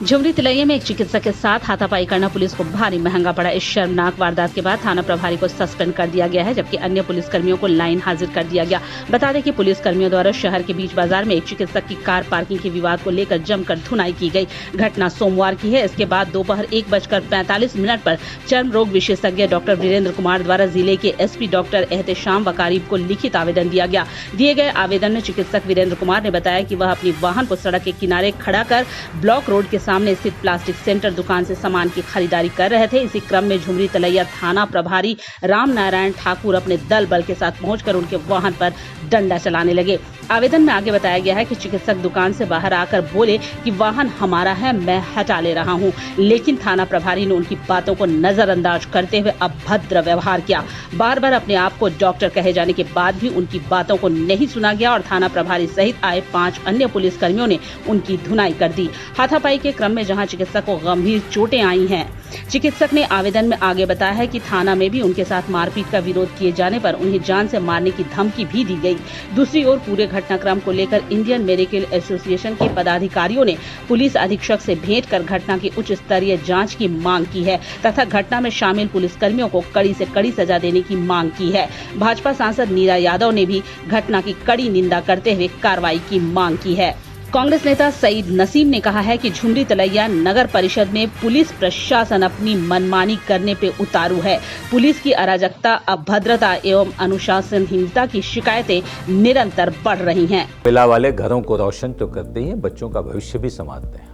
झुमरी तिलैया में एक चिकित्सक के साथ हाथापाई करना पुलिस को भारी महंगा पड़ा। इस शर्मनाक वारदात के बाद थाना प्रभारी को सस्पेंड कर दिया गया है, जबकि अन्य पुलिसकर्मियों को लाइन हाजिर कर दिया गया। बता दें कि पुलिसकर्मियों द्वारा शहर के बीच बाजार में एक चिकित्सक की कार पार्किंग के विवाद को लेकर जमकर धुनाई की गई। घटना सोमवार की है। इसके बाद दोपहर 1:45 पर चर्म रोग विशेषज्ञ डॉक्टर वीरेंद्र कुमार द्वारा जिले के एसपी डॉक्टर एहतेशाम वकारीब को लिखित आवेदन दिया गया। दिए गए आवेदन में चिकित्सक वीरेंद्र कुमार ने बताया कि वह अपनी वाहन को सड़क के किनारे खड़ा कर ब्लॉक रोड के सामने स्थित प्लास्टिक सेंटर दुकान से सामान की खरीदारी कर रहे थे। इसी क्रम में झुमरी तिलैया थाना प्रभारी राम नारायण ठाकुर अपने दल बल के साथ पहुंचकर उनके वाहन पर डंडा चलाने लगे। आवेदन में आगे बताया गया है कि चिकित्सक दुकान से बाहर आकर बोले कि वाहन हमारा है, मैं हटा ले रहा हूं, लेकिन थाना प्रभारी ने उनकी बातों को नजरअंदाज करते हुए अभद्र व्यवहार किया। बार बार अपने आप को डॉक्टर कहे जाने के बाद भी उनकी बातों को नहीं सुना गया और थाना प्रभारी सहित आए 5 अन्य पुलिसकर्मियों ने उनकी धुनाई कर दी। हाथापाई के क्रम में जहां चिकित्सक को गंभीर चोटें आई हैं, चिकित्सक ने आवेदन में आगे बताया है कि थाना में भी उनके साथ मारपीट का विरोध किए जाने पर उन्हें जान से मारने की धमकी भी दी गई। दूसरी ओर पूरे घटनाक्रम को लेकर इंडियन मेडिकल एसोसिएशन के पदाधिकारियों ने पुलिस अधीक्षक से भेंट कर घटना की उच्च स्तरीय जांच की मांग की है तथा घटना में शामिल पुलिसकर्मियों को कड़ी से कड़ी सजा देने की मांग की है। भाजपा सांसद नीरा यादव ने भी घटना की कड़ी निंदा करते हुए कार्रवाई की मांग की है। कांग्रेस नेता सईद नसीम ने कहा है कि झुमरी तिलैया नगर परिषद में पुलिस प्रशासन अपनी मनमानी करने पे उतारू है। पुलिस की अराजकता, अभद्रता एवं अनुशासनहीनता की शिकायतें निरंतर बढ़ रही हैं। महिला वाले घरों को रोशन तो करते ही हैं, बच्चों का भविष्य भी संवारते हैं।